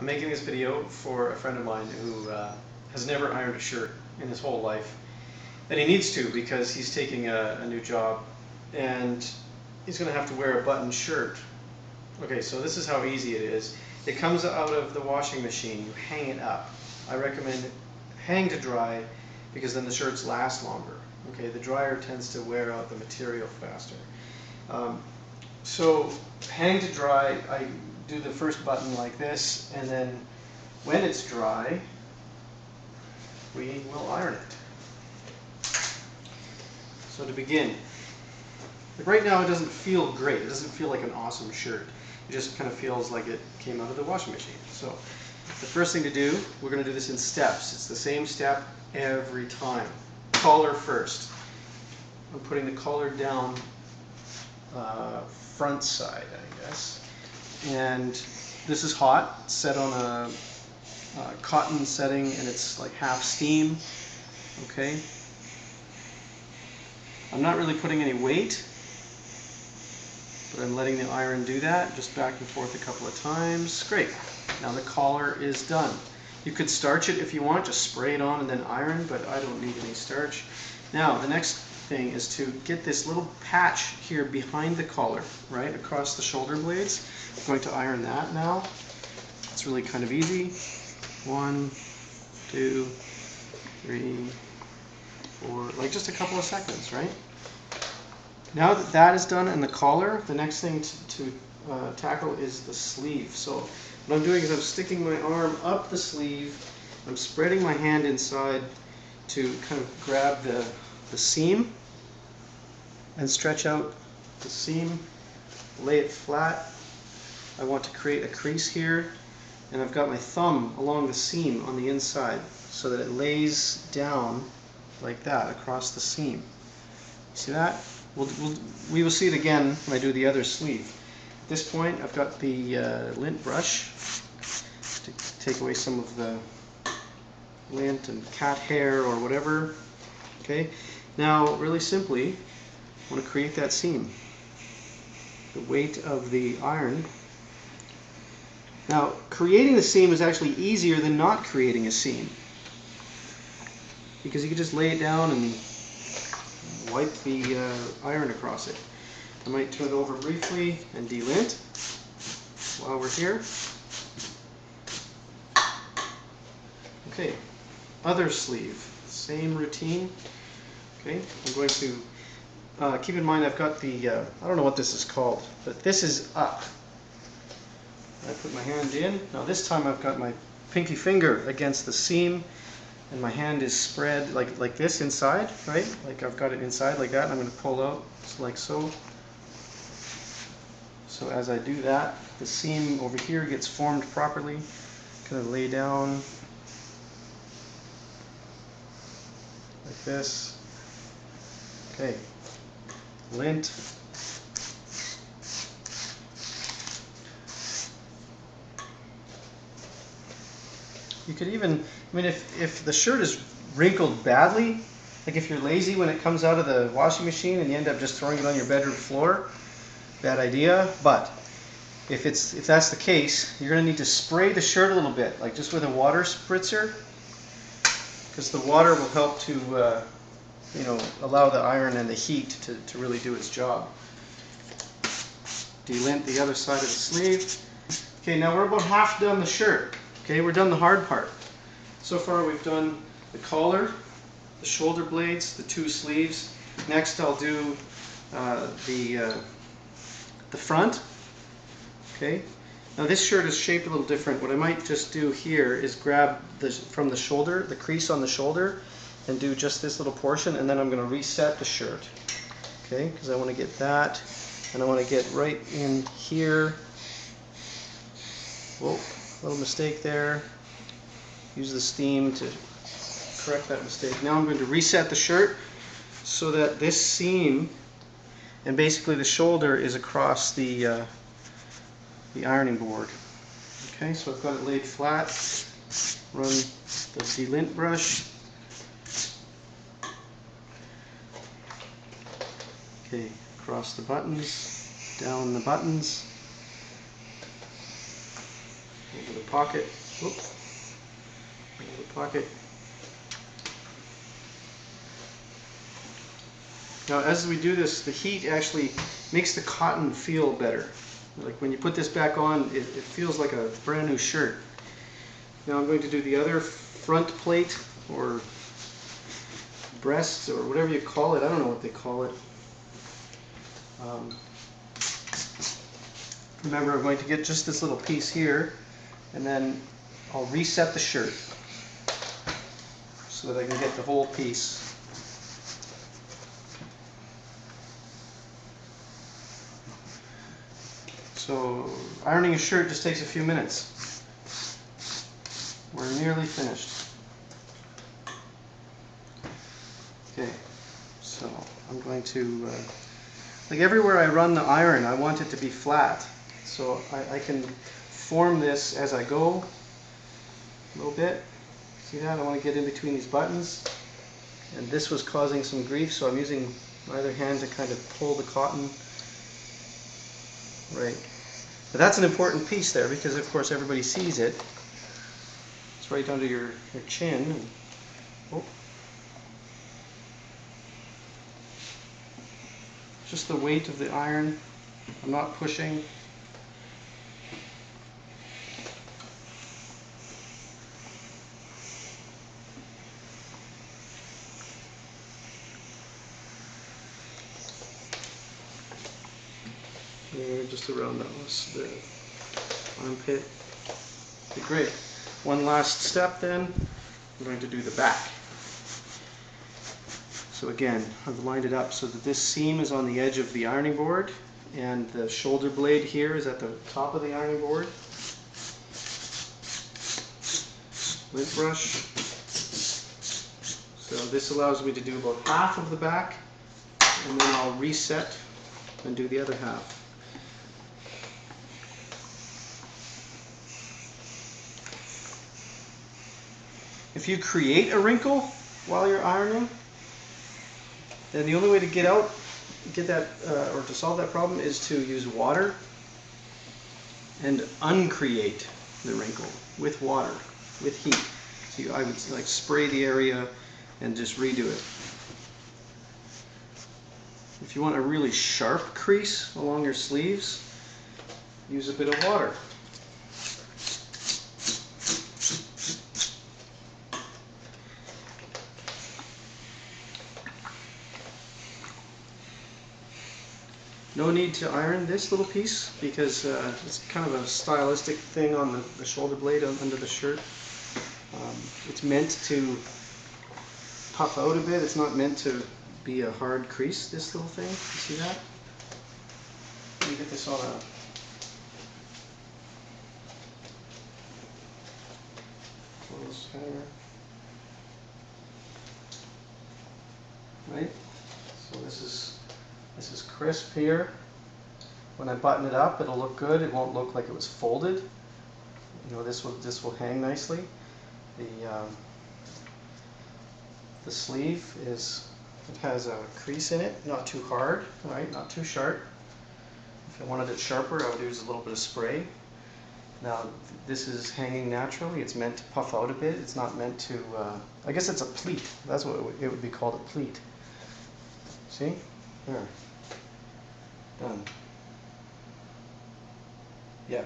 I'm making this video for a friend of mine who has never ironed a shirt in his whole life. And he needs to because he's taking a new job and he's going to have to wear a button shirt. Okay, so this is how easy it is. It comes out of the washing machine. You hang it up. I recommend hang to dry because then the shirts last longer. Okay, the dryer tends to wear out the material faster. So hang to dry, I do the first button like this, and then when it's dry, we will iron it. So to begin, like right now it doesn't feel great. It doesn't feel like an awesome shirt. It just kind of feels like it came out of the washing machine. So the first thing to do, we're going to do this in steps. It's the same step every time. Collar first. I'm putting the collar down front side, I guess. And this is hot, set on a cotton setting, and it's like half steam. Okay. I'm not really putting any weight, but I'm letting the iron do that, just back and forth a couple of times. Great. Now the collar is done. You could starch it if you want, just spray it on and then iron, but I don't need any starch. Now the next thing is to get this little patch here behind the collar, right, across the shoulder blades. I'm going to iron that now. It's really kind of easy. 1, 2, 3, 4, like just a couple of seconds, right? Now that that is done and the collar, the next thing to tackle is the sleeve. So what I'm doing is I'm sticking my arm up the sleeve, I'm spreading my hand inside to kind of grab the seam and stretch out the seam, lay it flat. I want to create a crease here, and I've got my thumb along the seam on the inside so that it lays down like that across the seam. See that? We will see it again when I do the other sleeve. At this point, I've got the lint brush to take away some of the lint and cat hair or whatever. Okay. Now, really simply, I want to create that seam. The weight of the iron. Now, creating the seam is actually easier than not creating a seam, because you can just lay it down and wipe the iron across it. I might turn it over briefly and delint while we're here. Okay, other sleeve, same routine. Okay, I'm going to keep in mind I've got the, I don't know what this is called, but this is up. I put my hand in. Now this time I've got my pinky finger against the seam, and my hand is spread like this inside, right? Like I've got it inside like that, and I'm going to pull out like so. So as I do that, the seam over here gets formed properly. Kind of lay down like this. Okay, lint. You could even, I mean, if the shirt is wrinkled badly, like if you're lazy when it comes out of the washing machine and you end up just throwing it on your bedroom floor, bad idea. But if that's the case, you're going to need to spray the shirt a little bit, like just with a water spritzer, because the water will help to you know, allow the iron and the heat to really do its job. Delint the other side of the sleeve. Okay, now we're about half done the shirt. Okay, we're done the hard part. So far we've done the collar, the shoulder blades, the two sleeves. Next I'll do the front. Okay. Now this shirt is shaped a little different. What I might just do here is grab from the shoulder, the crease on the shoulder, and do just this little portion, and then I'm going to reset the shirt. Okay, because I want to get that, and I want to get right in here. Whoa, little mistake there. Use the steam to correct that mistake. Now I'm going to reset the shirt so that this seam and basically the shoulder is across the ironing board. Okay, so I've got it laid flat. Run the delint brush. Okay, across the buttons, down the buttons, over the pocket. Oops. The pocket. Now as we do this, the heat actually makes the cotton feel better. Like when you put this back on, it feels like a brand new shirt. Now I'm going to do the other front plate, or breasts, or whatever you call it. I don't know what they call it. Remember, I'm going to get just this little piece here, and then I'll reset the shirt so that I can get the whole piece. So ironing a shirt just takes a few minutes. We're nearly finished. Okay, so I'm going to, like everywhere I run the iron, I want it to be flat. So I can form this as I go a little bit. See that? I want to get in between these buttons. And this was causing some grief, so I'm using my other hand to kind of pull the cotton. Right. But that's an important piece there, because of course everybody sees it. It's right under your chin. And, oh. Just the weight of the iron. I'm not pushing. Just around the armpit. Okay, great. One last step then. I'm going to do the back. So again, I've lined it up so that this seam is on the edge of the ironing board, and the shoulder blade here is at the top of the ironing board. Lint brush. So this allows me to do about half of the back, and then I'll reset and do the other half. If you create a wrinkle while you're ironing, then the only way to get that, or to solve that problem is to use water and uncreate the wrinkle with water, with heat. So I would like spray the area and just redo it. If you want a really sharp crease along your sleeves, use a bit of water. No need to iron this little piece because it's kind of a stylistic thing on the shoulder blade under the shirt. It's meant to puff out a bit. It's not meant to be a hard crease, this little thing. You see that? Let me get this on a clothes hanger. Right? So this is crisp here. When I button it up, it'll look good. It won't look like it was folded. You know, this will hang nicely. The sleeve has a crease in it, not too hard, right? Not too sharp. If I wanted it sharper, I would use a little bit of spray. Now, this is hanging naturally. It's meant to puff out a bit. It's not meant to. I guess it's a pleat. That's what it would be called, a pleat. See? There. Done. Yeah.